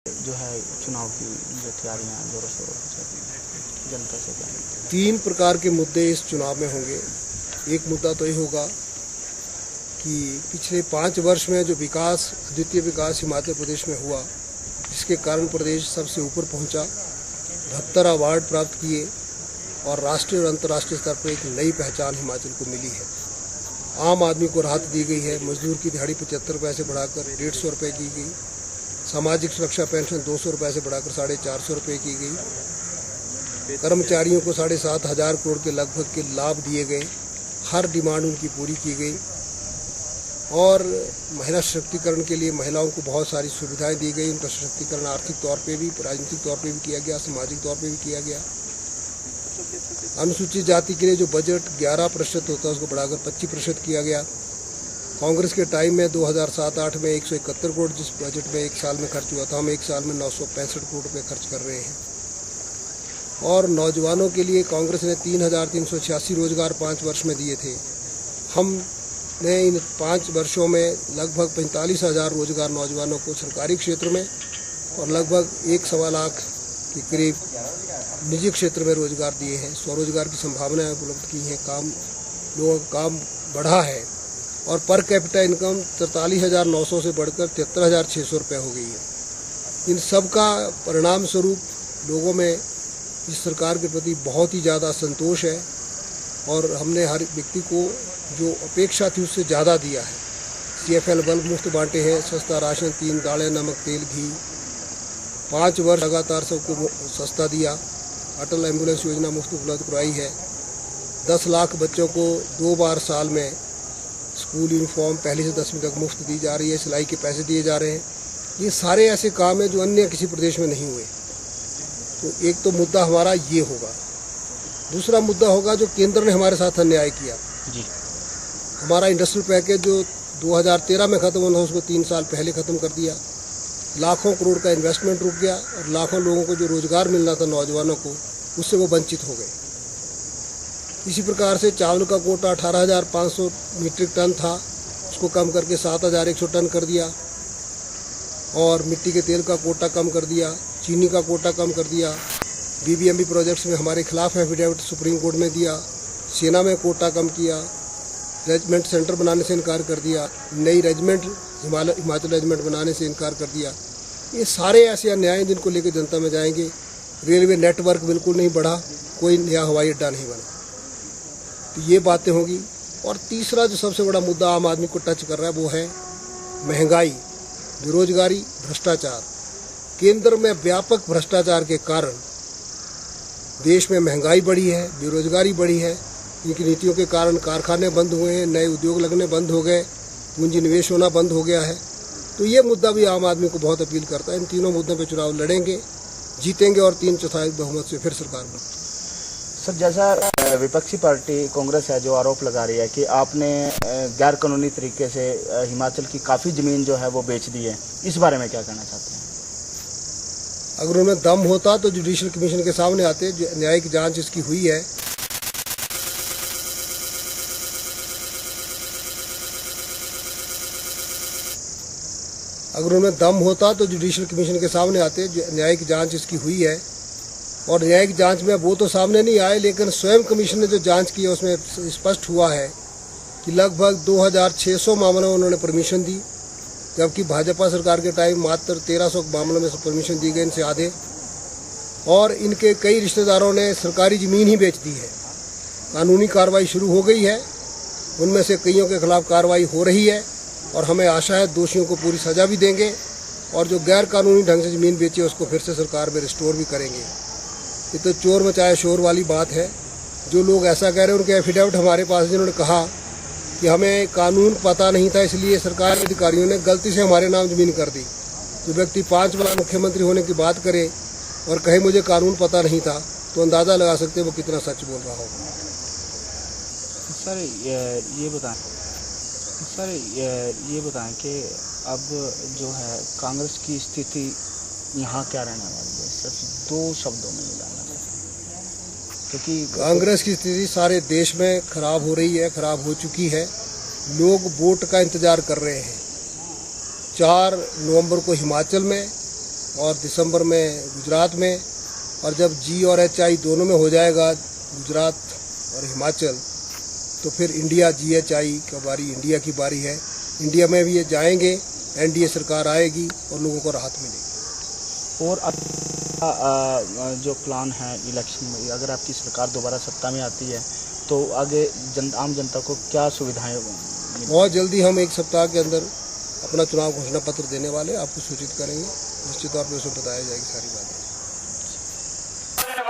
जो है चुनाव की जो तैयारियां जोरों शोरों से चल रही हैं, जनता से क्या? 3 प्रकार के मुद्दे इस चुनाव में होंगे। एक मुद्दा तो ये होगा कि पिछले 5 वर्ष में जो विकास, अद्वितीय विकास हिमाचल प्रदेश में हुआ, जिसके कारण प्रदेश सबसे ऊपर पहुंचा, 72 अवार्ड प्राप्त किए और राष्ट्रीय और अंतर्राष्ट्रीय स्तर पर एक नई पहचान हिमाचल को मिली है। आम आदमी को राहत दी गई है। मजदूर की दिहाड़ी 75 पैसे बढ़ाकर 150 रुपये की गई। सामाजिक सुरक्षा पेंशन 200 रुपये से बढ़ाकर 450 रुपये की गई। कर्मचारियों को 7,500 करोड़ के लगभग के लाभ दिए गए। हर डिमांड उनकी पूरी की गई और महिला सशक्तिकरण के लिए महिलाओं को बहुत सारी सुविधाएं दी गई। उनका सशक्तिकरण आर्थिक तौर पे भी, राजनीतिक तौर पे भी किया गया, सामाजिक तौर पे भी किया गया। अनुसूचित जाति के लिए जो बजट 11% होता है उसको बढ़ाकर 25% किया गया। कांग्रेस के टाइम में 2007-8 में 171 करोड़ जिस बजट में एक साल में खर्च हुआ था, हम एक साल में 965 करोड़ रुपये खर्च कर रहे हैं। और नौजवानों के लिए कांग्रेस ने 3,386 रोजगार 5 वर्ष में दिए थे। हमने इन 5 वर्षों में लगभग 45,000 रोजगार नौजवानों को सरकारी क्षेत्र में और लगभग 1.25 लाख के करीब निजी क्षेत्र में रोजगार दिए हैं। स्वरोजगार की संभावनाएं उपलब्ध की हैं। लोगों का काम बढ़ा है और पर कैपिटा इनकम 43,900 से बढ़कर 73,600 रुपये हो गई है। इन सब का परिणाम स्वरूप लोगों में इस सरकार के प्रति बहुत ही ज़्यादा संतोष है और हमने हर व्यक्ति को जो अपेक्षा थी उससे ज़्यादा दिया है। CFL बल्ब मुफ्त बांटे हैं, सस्ता राशन, 3 दालें, नमक, तेल, घी, 5 वर्ष लगातार सबको सस्ता दिया। अटल एम्बुलेंस योजना मुफ्त उपलब्ध करवाई है। 10 लाख बच्चों को 2 बार साल में स्कूल यूनिफॉर्म 1ली से 10वीं तक मुफ्त दी जा रही है। सिलाई के पैसे दिए जा रहे हैं। ये सारे ऐसे काम हैं जो अन्य किसी प्रदेश में नहीं हुए। तो एक तो मुद्दा हमारा ये होगा। दूसरा मुद्दा होगा जो केंद्र ने हमारे साथ अन्याय किया जी। हमारा इंडस्ट्रियल पैकेज जो 2013 में खत्म होना उसको 3 साल पहले खत्म कर दिया। लाखों करोड़ का इन्वेस्टमेंट रुक गया और लाखों लोगों को जो रोजगार मिलना था नौजवानों को, उससे वो वंचित हो गए। इसी प्रकार से चावल का कोटा 18,500 मीट्रिक टन था, उसको कम करके 7,100 टन कर दिया और मिट्टी के तेल का कोटा कम कर दिया, चीनी का कोटा कम कर दिया। BBMP प्रोजेक्ट्स में हमारे खिलाफ एफिडेविट सुप्रीम कोर्ट में दिया। सेना में कोटा कम किया। रेजिमेंट सेंटर बनाने से इनकार कर दिया। नई रेजिमेंट हिमाचल रेजिमेंट बनाने से इनकार कर दिया। ये सारे ऐसे अन्याय हैं जिनको लेकर जनता में जाएंगे। रेलवे नेटवर्क बिल्कुल नहीं बढ़ा, कोई नया हवाई अड्डा नहीं बना, तो ये बातें होगी। और तीसरा जो सबसे बड़ा मुद्दा आम आदमी को टच कर रहा है वो है महंगाई, बेरोजगारी, भ्रष्टाचार। केंद्र में व्यापक भ्रष्टाचार के कारण देश में महंगाई बढ़ी है, बेरोजगारी बढ़ी है। इनकी नीतियों के कारण कारखाने बंद हुए हैं, नए उद्योग लगने बंद हो गए, पूंजी निवेश होना बंद हो गया है। तो ये मुद्दा भी आम आदमी को बहुत अपील करता है। इन तीनों मुद्दों पर चुनाव लड़ेंगे, जीतेंगे और 3/4 बहुमत से फिर सरकार बनेगी। सर, जैसा विपक्षी पार्टी कांग्रेस है जो आरोप लगा रही है कि आपने गैर कानूनी तरीके से हिमाचल की काफ़ी ज़मीन जो है वो बेच दी है, इस बारे में क्या कहना चाहते हैं? अगर उनमें दम होता तो जुडिशल कमीशन के सामने आते। न्यायिक जांच इसकी हुई है। अगर उनमें दम होता तो जुडिशल कमीशन के सामने आते। न्यायिक जांच इसकी हुई है और न्यायिक जांच में वो तो सामने नहीं आए, लेकिन स्वयं कमीशन ने जो जांच की है उसमें स्पष्ट हुआ है कि लगभग 2,600 मामलों में उन्होंने परमिशन दी, जबकि भाजपा सरकार के टाइम मात्र 1,300 मामलों में परमिशन दी गई, इनसे आधे। और इनके कई रिश्तेदारों ने सरकारी ज़मीन ही बेच दी है। कानूनी कार्रवाई शुरू हो गई है, उनमें से कईयों के खिलाफ कार्रवाई हो रही है और हमें आशा है दोषियों को पूरी सजा भी देंगे और जो गैर कानूनी ढंग से ज़मीन बेची है उसको फिर से सरकार में रिस्टोर भी करेंगे। ये तो चोर मचाए शोर वाली बात है। जो लोग ऐसा कह रहे हैं उनके एफिडेविट हमारे पास, जिन्होंने कहा कि हमें कानून पता नहीं था इसलिए सरकार के अधिकारियों ने गलती से हमारे नाम ज़मीन कर दी। जो व्यक्ति 5 बार मुख्यमंत्री होने की बात करे और कहे मुझे कानून पता नहीं था, तो अंदाज़ा लगा सकते हैं वो कितना सच बोल रहा होगा। सर ये बताएं कि अब जो है कांग्रेस की स्थिति यहाँ क्या रहने वाली है? सिर्फ 2 शब्दों में ही जानना चाहते हैं, क्योंकि कांग्रेस की स्थिति सारे देश में खराब हो रही है, खराब हो चुकी है। लोग वोट का इंतजार कर रहे हैं। 4 नवंबर को हिमाचल में और दिसंबर में गुजरात में, और जब जी और HI दोनों में हो जाएगा, गुजरात और हिमाचल, तो फिर इंडिया GHI का बारी, इंडिया की बारी है। इंडिया में भी ये जाएंगे, NDA सरकार आएगी और लोगों को राहत मिलेगी। और अब जो प्लान है इलेक्शन में, अगर आपकी सरकार दोबारा सत्ता में आती है तो आगे आम जनता को क्या सुविधाएं मिलेंगी? बहुत जल्दी हम 1 सप्ताह के अंदर अपना चुनाव घोषणा पत्र देने वाले, आपको सूचित करेंगे। निश्चित तौर पर उसमें बताया जाएगी सारी बात।